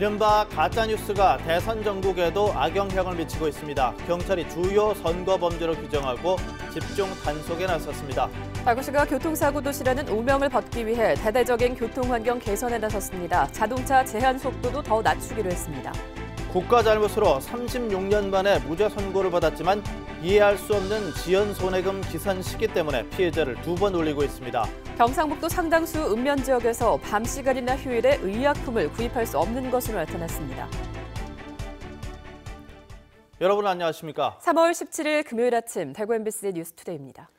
이른바 가짜뉴스가 대선 전국에도 악영향을 미치고 있습니다. 경찰이 주요 선거 범죄로 규정하고 집중 단속에 나섰습니다. 달구시가 교통사고 도시라는 오명을 벗기 위해 대대적인 교통환경 개선에 나섰습니다. 자동차 제한 속도도 더 낮추기로 했습니다. 국가 잘못으로 36년 만에 무죄 선고를 받았지만 이해할 수 없는 지연 손해금 기산 시기 때문에 피해자를 2번 올리고 있습니다. 경상북도 상당수 읍면 지역에서 밤 시간이나 휴일에 의약품을 구입할 수 없는 것으로 나타났습니다. 여러분 안녕하십니까? 3월 17일 금요일 아침 대구 MBC 뉴스투데이입니다.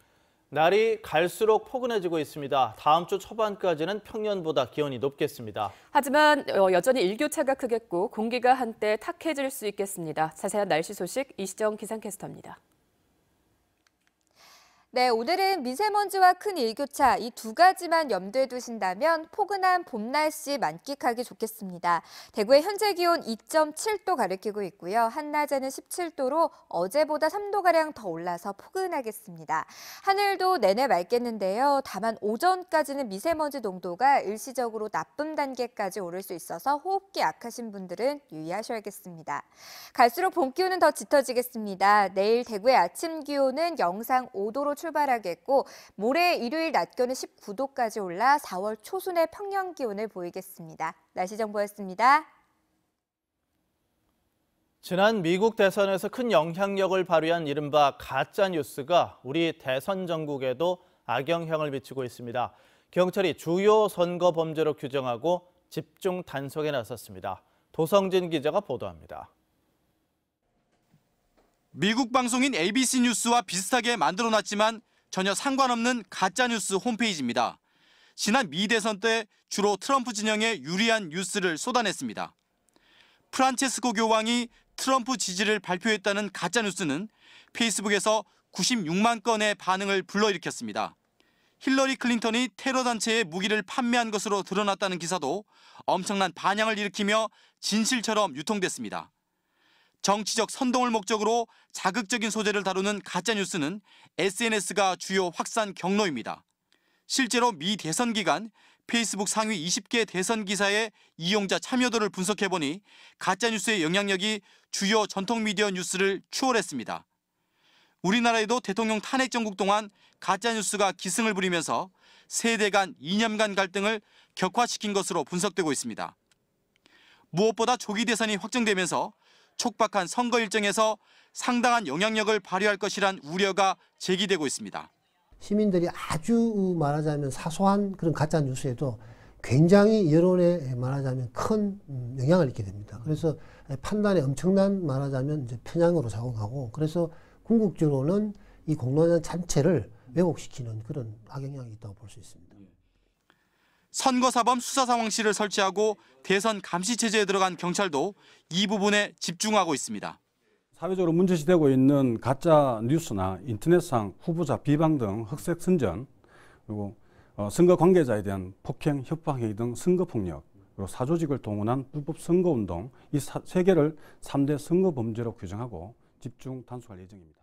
날이 갈수록 포근해지고 있습니다. 다음 주 초반까지는 평년보다 기온이 높겠습니다. 하지만 여전히 일교차가 크겠고 공기가 한때 탁해질 수 있겠습니다. 자세한 날씨 소식 이시정 기상캐스터입니다. 네, 오늘은 미세먼지와 큰 일교차 이 두 가지만 염두에 두신다면 포근한 봄 날씨 만끽하기 좋겠습니다. 대구의 현재 기온 2.7도 가리키고 있고요. 한낮에는 17도로 어제보다 3도가량 더 올라서 포근하겠습니다. 하늘도 내내 맑겠는데요. 다만 오전까지는 미세먼지 농도가 일시적으로 나쁨 단계까지 오를 수 있어서 호흡기 약하신 분들은 유의하셔야겠습니다. 갈수록 봄 기온은 더 짙어지겠습니다. 내일 대구의 아침 기온은 영상 5도로 출발하겠고 모레 일요일 낮 기온은 19도까지 올라 4월 초순의 평년 기온을 보이겠습니다. 날씨 정보였습니다. 지난 미국 대선에서 큰 영향력을 발휘한 이른바 가짜뉴스가 우리 대선 전국에도 악영향을 미치고 있습니다. 경찰이 주요 선거 범죄로 규정하고 집중 단속에 나섰습니다. 도성진 기자가 보도합니다. 미국 방송인 ABC 뉴스와 비슷하게 만들어놨지만 전혀 상관없는 가짜뉴스 홈페이지입니다. 지난 미 대선 때 주로 트럼프 진영에 유리한 뉴스를 쏟아냈습니다. 프란체스코 교황이 트럼프 지지를 발표했다는 가짜뉴스는 페이스북에서 96만 건의 반응을 불러일으켰습니다. 힐러리 클린턴이 테러 단체에 무기를 판매한 것으로 드러났다는 기사도 엄청난 반향을 일으키며 진실처럼 유통됐습니다. 정치적 선동을 목적으로 자극적인 소재를 다루는 가짜뉴스는 SNS가 주요 확산 경로입니다. 실제로 미 대선 기간 페이스북 상위 20개 대선 기사의 이용자 참여도를 분석해보니 가짜뉴스의 영향력이 주요 전통 미디어 뉴스를 추월했습니다. 우리나라에도 대통령 탄핵 정국 동안 가짜뉴스가 기승을 부리면서 세대 간 이념 간 갈등을 격화시킨 것으로 분석되고 있습니다. 무엇보다 조기 대선이 확정되면서 촉박한 선거 일정에서 상당한 영향력을 발휘할 것이란 우려가 제기되고 있습니다. 시민들이 아주 말하자면 사소한 그런 가짜 뉴스에도 굉장히 여론에 말하자면 큰 영향을 있게 됩니다. 그래서 판단에 엄청난 말하자면 이제 편향으로 작용하고 그래서 궁극적으로는 이 공론화 자체를 왜곡시키는 그런 악영향이 있다고 볼 수 있습니다. 선거사범 수사상황실을 설치하고 대선 감시체제에 들어간 경찰도 이 부분에 집중하고 있습니다. 사회적으로 문제시되고 있는 가짜 뉴스나 인터넷상 후보자 비방 등 흑색 선전, 그리고 선거 관계자에 대한 폭행, 협박 행위 등 선거폭력, 그리고 사조직을 동원한 불법 선거운동 이 세 개를 3대 선거범죄로 규정하고 집중 단속할 예정입니다.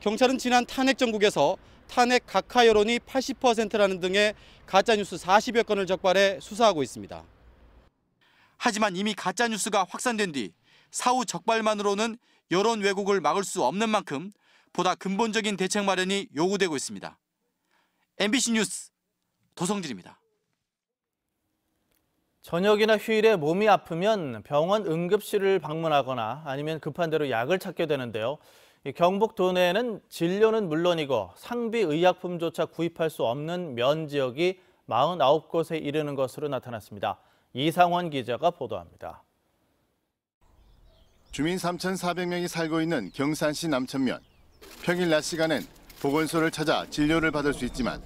경찰은 지난 탄핵 정국에서 탄핵 각하 여론이 80%라는 등의 가짜뉴스 40여 건을 적발해 수사하고 있습니다. 하지만 이미 가짜뉴스가 확산된 뒤 사후 적발만으로는 여론 왜곡을 막을 수 없는 만큼 보다 근본적인 대책 마련이 요구되고 있습니다. MBC 뉴스 도성진입니다. 저녁이나 휴일에 몸이 아프면 병원 응급실을 방문하거나 아니면 급한 대로 약을 찾게 되는데요. 경북 도내에는 진료는 물론이고 상비 의약품조차 구입할 수 없는 면 지역이 49곳에 이르는 것으로 나타났습니다. 이상원 기자가 보도합니다. 주민 3,400명이 살고 있는 경산시 남천면. 평일 낮 시간엔 보건소를 찾아 진료를 받을 수 있지만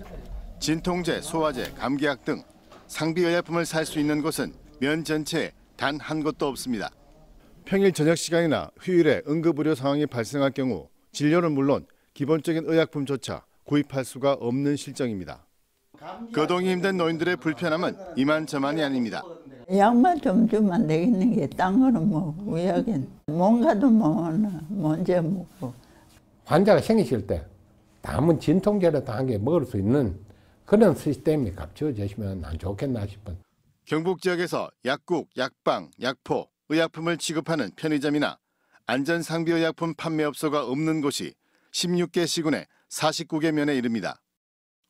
진통제, 소화제, 감기약 등 상비 의약품을 살 수 있는 곳은 면 전체에 단 한 곳도 없습니다. 평일 저녁 시간이나 휴일에 응급의료 상황이 발생할 경우 진료는 물론 기본적인 의약품조차 구입할 수가 없는 실정입니다. 거동이 힘든 노인들의 불편함은 이만저만이 아닙니다. 약만 좀 주면 되겠는 게 딴 거는 뭐 의학엔 뭔가도 먼저 먹고. 환자가 생기실 때 남은 진통제라도 한 개 먹을 수 있는 그런 시스템이 갖춰지시면 안 좋겠나 싶은. 경북 지역에서 약국, 약방, 약포, 의약품을 취급하는 편의점이나 안전상비의약품 판매업소가 없는 곳이 16개 시군의 49개 면에 이릅니다.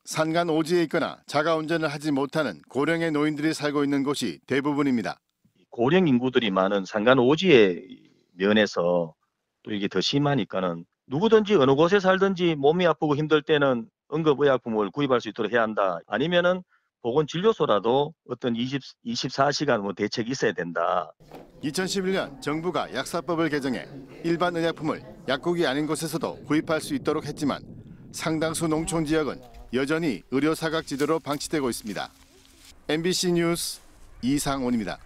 산간 오지에 있거나 자가운전을 하지 못하는 고령의 노인들이 살고 있는 곳이 대부분입니다. 고령 인구들이 많은 산간 오지의 면에서 또 이게 더 심하니까는 누구든지 어느 곳에 살든지 몸이 아프고 힘들 때는 응급의약품을 구입할 수 있도록 해야 한다. 아니면은 보건진료소라도 어떤 24시간 대책이 있어야 된다. 2011년 정부가 약사법을 개정해 일반 의약품을 약국이 아닌 곳에서도 구입할 수 있도록 했지만 상당수 농촌 지역은 여전히 의료 사각지대로 방치되고 있습니다. MBC 뉴스 이상온입니다.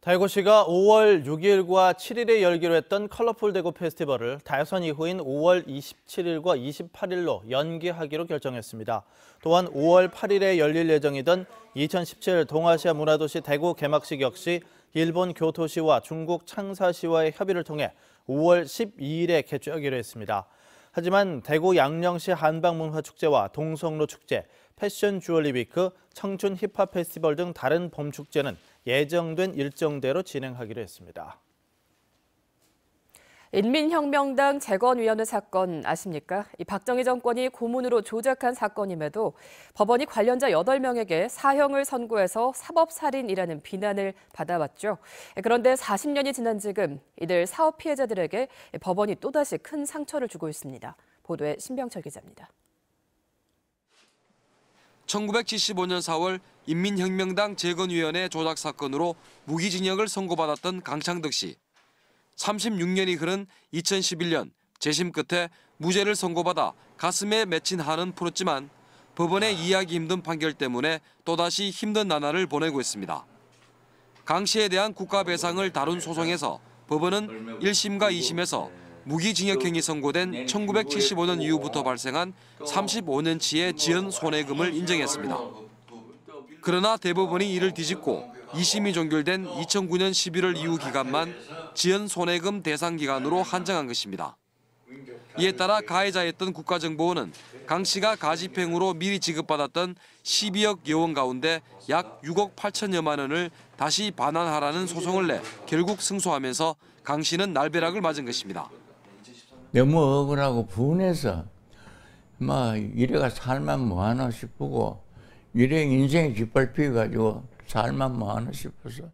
대구시가 5월 6일과 7일에 열기로 했던 컬러풀 대구 페스티벌을 대선 이후인 5월 27일과 28일로 연기하기로 결정했습니다. 또한 5월 8일에 열릴 예정이던 2017 동아시아 문화도시 대구 개막식 역시 일본 교토시와 중국 창사시와의 협의를 통해 5월 12일에 개최하기로 했습니다. 하지만 대구 양령시 한방문화축제와 동성로 축제, 패션 주얼리 위크, 청춘 힙합 페스티벌 등 다른 봄축제는 예정된 일정대로 진행하기로 했습니다. 인민혁명당 재건위원회 사건 아십니까? 이 박정희 정권이 고문으로 조작한 사건임에도 법원이 관련자 8명에게 사형을 선고해서 사법살인이라는 비난을 받아왔죠. 그런데 40년이 지난 지금 이들 사업 피해자들에게 법원이 또다시 큰 상처를 주고 있습니다. 보도에 신병철 기자입니다. 1975년 4월 인민혁명당 재건위원회 조작 사건으로 무기징역을 선고받았던 강창덕 씨. 36년이 흐른 2011년 재심 끝에 무죄를 선고받아 가슴에 맺힌 한은 풀었지만 법원의 이해하기 힘든 판결 때문에 또다시 힘든 나날을 보내고 있습니다. 강 씨에 대한 국가배상을 다룬 소송에서 법원은 1심과 2심에서 무기징역형이 선고된 1975년 이후부터 발생한 35년치의 지연 손해금을 인정했습니다. 그러나 대법원이 이를 뒤집고 2심이 종결된 2009년 11월 이후 기간만 지연 손해금 대상 기간으로 한정한 것입니다. 이에 따라 가해자였던 국가정보원은 강 씨가 가집행으로 미리 지급받았던 12억 여원 가운데 약 6억 8천여만 원을 다시 반환하라는 소송을 내 결국 승소하면서 강 씨는 날벼락을 맞은 것입니다. 너무 억울하고 분해서 이래가 살만 뭐하나 싶고 이래 인생이 짓밟혀가지고 살만 뭐하나 싶어서.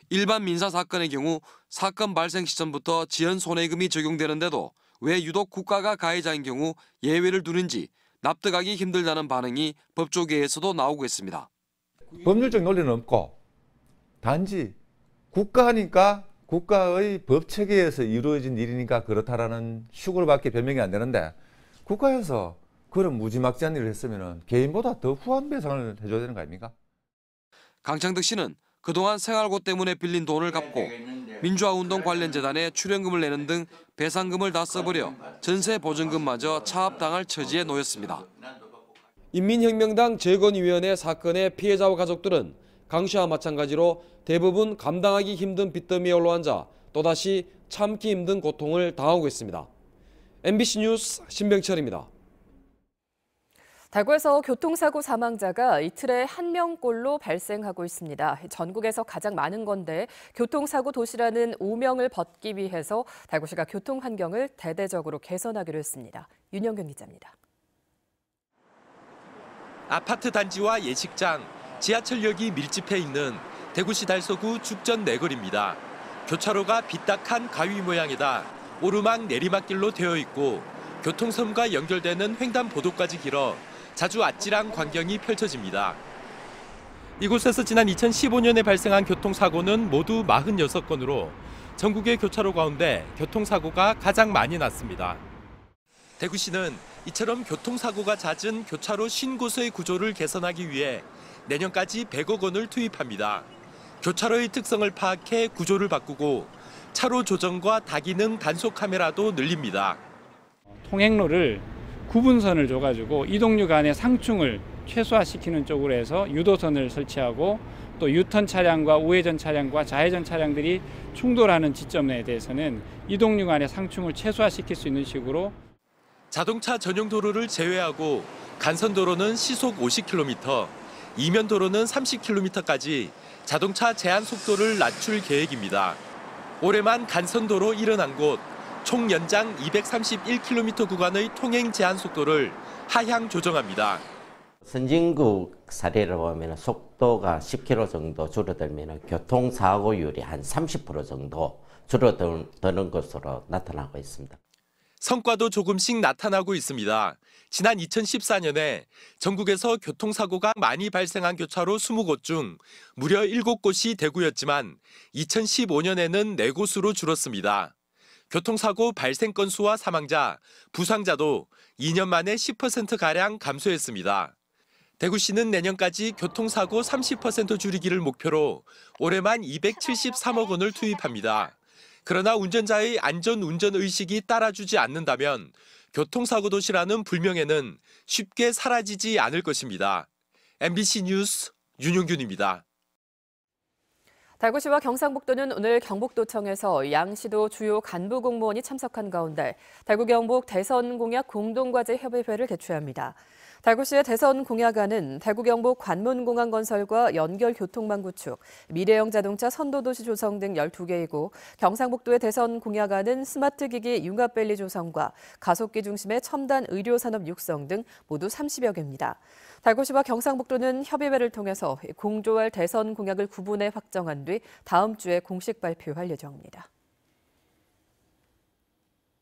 일반 민사 사건의 경우 사건 발생 시점부터 지연 손해금이 적용되는데도 왜 유독 국가가 가해자인 경우 예외를 두는지 납득하기 힘들다는 반응이 법조계에서도 나오고 있습니다. 법률적 논리는 없고 단지 국가니까 국가의 법 체계에서 이루어진 일이니까 그렇다라는 식으로밖에 변명이 안 되는데 국가에서 그런 무지막지한 일을 했으면 개인보다 더 후한 배상을 해줘야 되는 거 아닙니까? 강창덕 씨는 그동안 생활고 때문에 빌린 돈을 갚고 민주화운동 관련 재단에 출연금을 내는 등 배상금을 다 써버려 전세 보증금마저 차압당할 처지에 놓였습니다. 인민혁명당 재건위원회 사건의 피해자와 가족들은 강 씨와 마찬가지로 대부분 감당하기 힘든 빚더미에 올라앉아 또다시 참기 힘든 고통을 당하고 있습니다. MBC 뉴스 신병철입니다. 대구에서 교통사고 사망자가 이틀에 1명꼴로 발생하고 있습니다. 전국에서 가장 많은 건데 교통사고 도시라는 오명을 벗기 위해서 대구시가 교통 환경을 대대적으로 개선하기로 했습니다. 윤영경 기자입니다. 아파트 단지와 예식장, 지하철역이 밀집해 있는 대구시 달서구 죽전 내거리입니다. 교차로가 빗딱한 가위 모양이다 오르막 내리막길로 되어 있고 교통섬과 연결되는 횡단보도까지 길어 자주 아찔한 광경이 펼쳐집니다. 이곳에서 지난 2015년에 발생한 교통사고는 모두 46건으로 전국의 교차로 가운데 교통사고가 가장 많이 났습니다. 대구시는 이처럼 교통사고가 잦은 교차로 50곳의 구조를 개선하기 위해 내년까지 100억 원을 투입합니다. 교차로의 특성을 파악해 구조를 바꾸고 차로 조정과 다기능 단속 카메라도 늘립니다. 통행로를 구분선을 줘가지고 이동류 간의 상충을 최소화시키는 쪽으로 해서 유도선을 설치하고 또 유턴 차량과 우회전 차량과 좌회전 차량들이 충돌하는 지점에 대해서는 이동류 간의 상충을 최소화시킬 수 있는 식으로 자동차 전용 도로를 제외하고 간선도로는 시속 50km, 이면 도로는 30km까지 자동차 제한 속도를 낮출 계획입니다. 올해만 간선도로 일어난 곳, 총 연장 231km 구간의 통행 제한 속도를 하향 조정합니다. 선진국 사례를 보면 속도가 10km 정도 줄어들면 교통사고율이 한 30% 정도 줄어드는 것으로 나타나고 있습니다. 성과도 조금씩 나타나고 있습니다. 지난 2014년에 전국에서 교통사고가 많이 발생한 교차로 20곳 중 무려 7곳이 대구였지만 2015년에는 4곳으로 줄었습니다. 교통사고 발생 건수와 사망자, 부상자도 2년 만에 10%가량 감소했습니다. 대구시는 내년까지 교통사고 30% 줄이기를 목표로 올해만 273억 원을 투입합니다. 그러나 운전자의 안전 운전 의식이 따라주지 않는다면 교통사고 도시라는 불명예는 쉽게 사라지지 않을 것입니다. MBC 뉴스 윤용균입니다. 대구시와 경상북도는 오늘 경북도청에서 양시도 주요 간부 공무원이 참석한 가운데 대구 경북 대선 공약 공동과제 협의회를 개최합니다. 대구시의 대선 공약안은 대구 경북 관문공항 건설과 연결 교통망 구축, 미래형 자동차 선도도시 조성 등 12개이고 경상북도의 대선 공약안은 스마트 기기 융합밸리 조성과 가속기 중심의 첨단 의료산업 육성 등 모두 30여 개입니다. 대구시와 경상북도는 협의회를 통해서 공조할 대선 공약을 구분해 확정한 뒤 다음 주에 공식 발표할 예정입니다.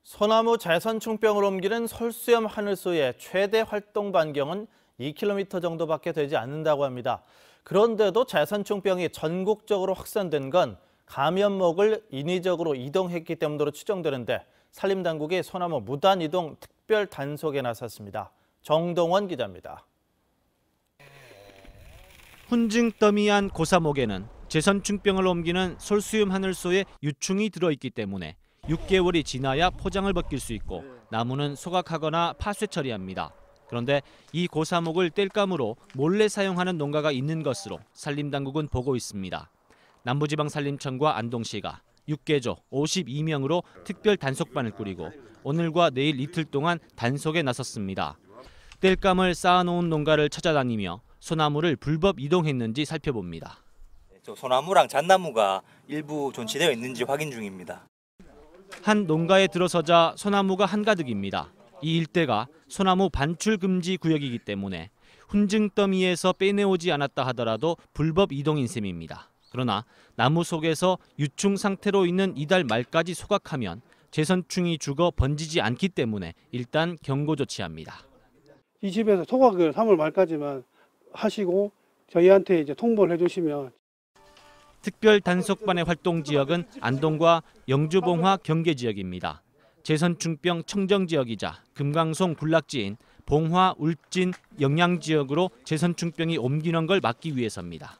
소나무 재선충병을 옮기는 설수염 하늘소의 최대 활동 반경은 2km 정도밖에 되지 않는다고 합니다. 그런데도 재선충병이 전국적으로 확산된 건 감염목을 인위적으로 이동했기 때문으로 추정되는데 산림당국이 소나무 무단 이동 특별 단속에 나섰습니다. 정동원 기자입니다. 훈증더미한 고사목에는 재선충병을 옮기는 솔수염 하늘소의 유충이 들어있기 때문에 6개월이 지나야 포장을 벗길 수 있고 나무는 소각하거나 파쇄 처리합니다. 그런데 이 고사목을 땔감으로 몰래 사용하는 농가가 있는 것으로 산림당국은 보고 있습니다. 남부지방산림청과 안동시가 6개조 52명으로 특별 단속반을 꾸리고 오늘과 내일 이틀 동안 단속에 나섰습니다. 땔감을 쌓아놓은 농가를 찾아다니며 소나무를 불법 이동했는지 살펴봅니다. 소나무랑 잣나무가 일부 존치되어 있는지 확인 중입니다. 한 농가에 들어서자 소나무가 한가득입니다. 이 일대가 소나무 반출 금지 구역이기 때문에 훈증더미에서 빼내오지 않았다 하더라도 불법 이동인 셈입니다. 그러나 나무 속에서 유충 상태로 있는 이달 말까지 소각하면 재선충이 죽어 번지지 않기 때문에 일단 경고 조치합니다. 이 집에서 소각을 3월 말까지만 하시고 저희한테 이제 통보를 해주시면. 특별 단속반의 활동 지역은 안동과 영주봉화 경계 지역입니다. 재선충병 청정 지역이자 금강송 군락지인 봉화, 울진, 영양 지역으로 재선충병이 옮기는 걸 막기 위해서입니다.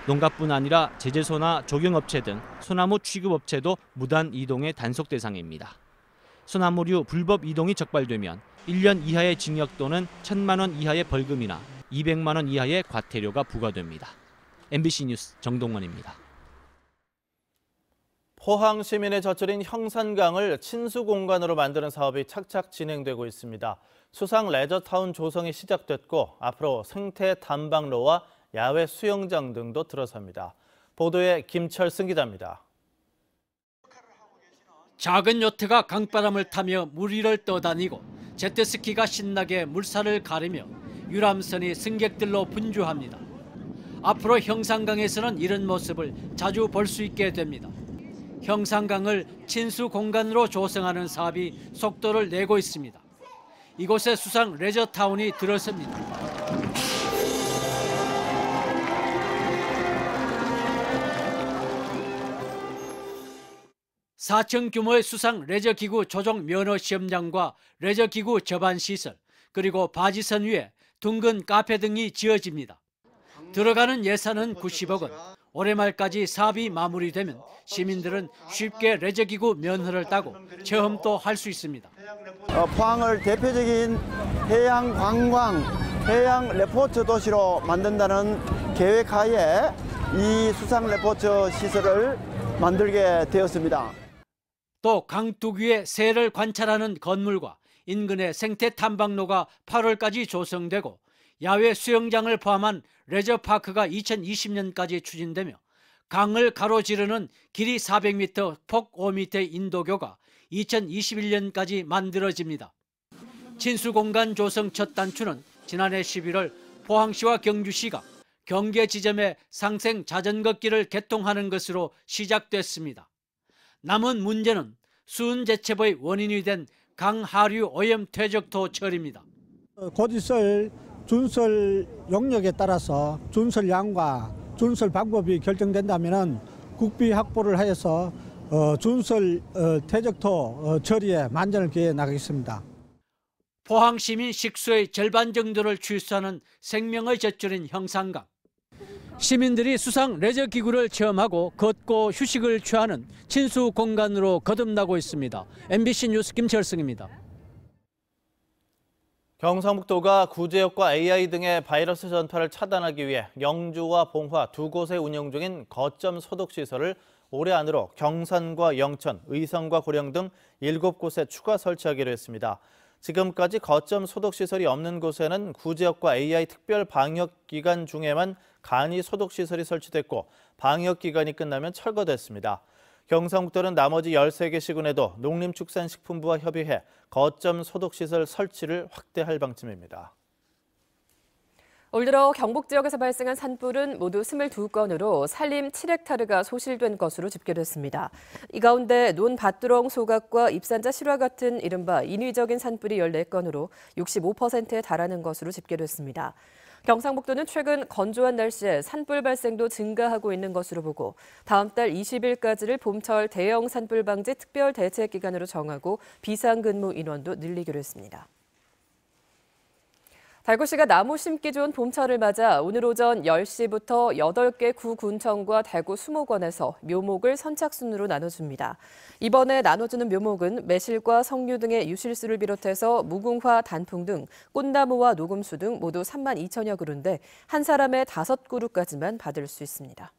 농가뿐 아니라 제재소나 조경업체 등 소나무 취급업체도 무단 이동의 단속 대상입니다. 소나무류 불법 이동이 적발되면 1년 이하의 징역 또는 1,000만 원 이하의 벌금이나 200만 원 이하의 과태료가 부과됩니다. MBC 뉴스 정동원입니다. 포항 시민의 젖줄인 형산강을 친수 공간으로 만드는 사업이 착착 진행되고 있습니다. 수상 레저타운 조성이 시작됐고 앞으로 생태 탐방로와 야외 수영장 등도 들어섭니다. 보도에 김철승 기자입니다. 작은 요트가 강바람을 타며 물 위를 떠다니고 제트스키가 신나게 물살을 가르며 유람선이 승객들로 분주합니다. 앞으로 형산강에서는 이런 모습을 자주 볼 수 있게 됩니다. 형산강을 친수 공간으로 조성하는 사업이 속도를 내고 있습니다. 이곳에 수상 레저타운이 들어섭니다. 4층 규모의 수상 레저기구 조종 면허 시험장과 레저기구 접안 시설, 그리고 바지선 위에 둥근 카페 등이 지어집니다. 들어가는 예산은 90억 원. 올해 말까지 사업이 마무리되면 시민들은 쉽게 레저기구 면허를 따고 체험도 할 수 있습니다. 포항을 대표적인 해양 관광, 해양 레포트 도시로 만든다는 계획하에 이 수상 레포트 시설을 만들게 되었습니다. 또 강둑 위에 새를 관찰하는 건물과 인근의 생태 탐방로가 8월까지 조성되고 야외 수영장을 포함한 레저파크가 2020년까지 추진되며 강을 가로지르는 길이 400m, 폭 5m의 인도교가 2021년까지 만들어집니다. 친수공간 조성 첫 단추는 지난해 11월 포항시와 경주시가 경계 지점에 상생 자전거길을 개통하는 것으로 시작됐습니다. 남은 문제는 수은제첩의 원인이 된 강하류 오염 퇴적토 처리입니다. 곧 있을 준설 용역에 따라서 준설량과 준설 방법이 결정된다면 국비 확보를 하여서 준설 퇴적토 처리에 만전을 기해 나가겠습니다. 포항 시민 식수의 절반 정도를 취수하는 생명의 젖줄인 형산강. 시민들이 수상 레저 기구를 체험하고 걷고 휴식을 취하는 친수 공간으로 거듭나고 있습니다. MBC 뉴스 김철승입니다. 경상북도가 구제역과 AI 등의 바이러스 전파를 차단하기 위해 영주와 봉화 두 곳에 운영 중인 거점 소독시설을 올해 안으로 경산과 영천, 의성과 고령 등 7곳에 추가 설치하기로 했습니다. 지금까지 거점 소독시설이 없는 곳에는 구제역과 AI 특별 방역기간 중에만 간이 소독시설이 설치됐고 방역기간이 끝나면 철거됐습니다. 경상북도는 나머지 13개 시군에도 농림축산식품부와 협의해 거점 소독시설 설치를 확대할 방침입니다. 올 들어 경북 지역에서 발생한 산불은 모두 22건으로 산림 7헥타르가 소실된 것으로 집계됐습니다. 이 가운데 논밭두렁 소각과 입산자 실화 같은 이른바 인위적인 산불이 14건으로 65%에 달하는 것으로 집계됐습니다. 경상북도는 최근 건조한 날씨에 산불 발생도 증가하고 있는 것으로 보고 다음 달 20일까지를 봄철 대형 산불 방지 특별 대책 기간으로 정하고 비상근무 인원도 늘리기로 했습니다. 달구시가 나무 심기 좋은 봄철을 맞아 오늘 오전 10시부터 8개 구군청과 달구 수목원에서 묘목을 선착순으로 나눠줍니다. 이번에 나눠주는 묘목은 매실과 석류 등의 유실수를 비롯해서 무궁화, 단풍 등 꽃나무와 녹음수 등 모두 32,000여 그루인데 한 사람의 5그루까지만 받을 수 있습니다.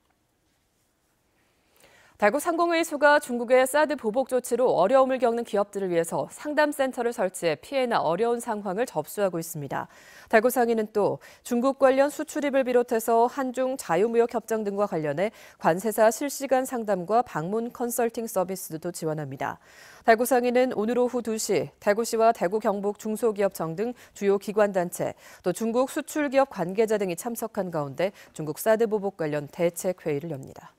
달구 상공회의소가 중국의 사드 보복 조치로 어려움을 겪는 기업들을 위해서 상담센터를 설치해 피해나 어려운 상황을 접수하고 있습니다. 달구 상인은 또 중국 관련 수출입을 비롯해서 한중 자유무역 협정 등과 관련해 관세사 실시간 상담과 방문 컨설팅 서비스도 지원합니다. 달구 상인은 오늘 오후 2시 달구시와 달구 경북 중소기업청 등 주요 기관단체, 또 중국 수출기업 관계자 등이 참석한 가운데 중국 사드 보복 관련 대책회의를 엽니다.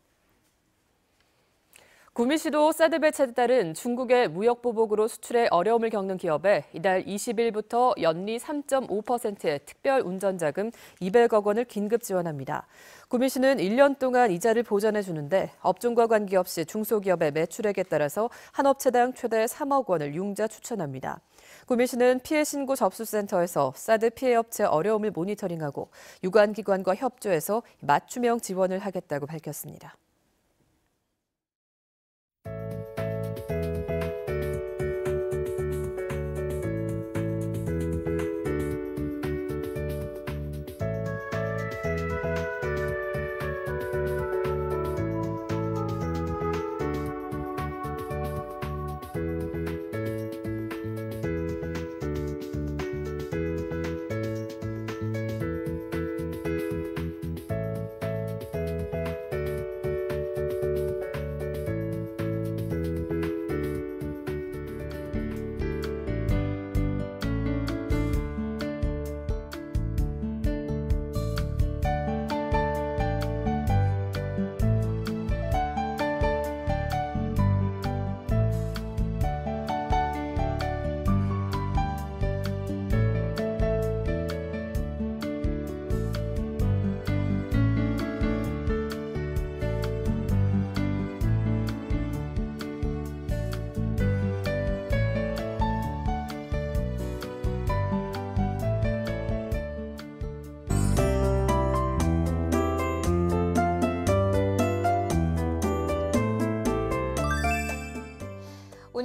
구미시도 사드 배치에 따른 중국의 무역 보복으로 수출에 어려움을 겪는 기업에 이달 20일부터 연리 3.5%의 특별 운전자금 200억 원을 긴급 지원합니다. 구미시는 1년 동안 이자를 보전해 주는데 업종과 관계없이 중소기업의 매출액에 따라서 한 업체당 최대 3억 원을 융자 추천합니다. 구미시는 피해 신고 접수센터에서 사드 피해 업체 어려움을 모니터링하고 유관기관과 협조해서 맞춤형 지원을 하겠다고 밝혔습니다.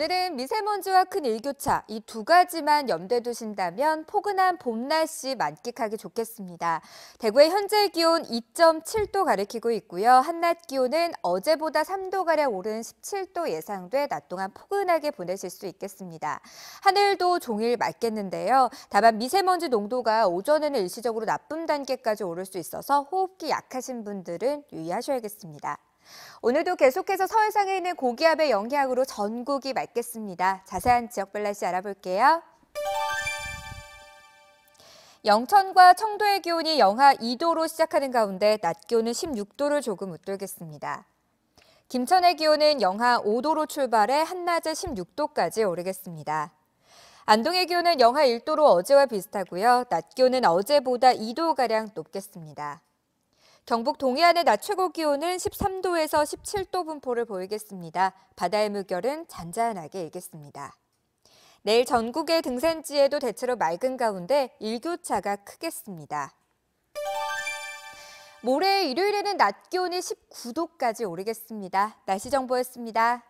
오늘은 미세먼지와 큰 일교차, 이 두 가지만 염두에 두신다면 포근한 봄 날씨 만끽하기 좋겠습니다. 대구의 현재 기온 2.7도 가리키고 있고요. 한낮 기온은 어제보다 3도가량 오른 17도 예상돼 낮 동안 포근하게 보내실 수 있겠습니다. 하늘도 종일 맑겠는데요. 다만 미세먼지 농도가 오전에는 일시적으로 나쁨 단계까지 오를 수 있어서 호흡기 약하신 분들은 유의하셔야겠습니다. 오늘도 계속해서 서해상에 있는 고기압의 영향으로 전국이 맑겠습니다. 자세한 지역별 날씨 알아볼게요. 영천과 청도의 기온이 영하 2도로 시작하는 가운데 낮 기온은 16도를 조금 웃돌겠습니다. 김천의 기온은 영하 5도로 출발해 한낮에 16도까지 오르겠습니다. 안동의 기온은 영하 1도로 어제와 비슷하고요. 낮 기온은 어제보다 2도가량 높겠습니다. 경북 동해안의 낮 최고 기온은 13도에서 17도 분포를 보이겠습니다. 바다의 물결은 잔잔하게 일겠습니다. 내일 전국의 등산지에도 대체로 맑은 가운데 일교차가 크겠습니다. 모레 일요일에는 낮 기온이 19도까지 오르겠습니다. 날씨 정보였습니다.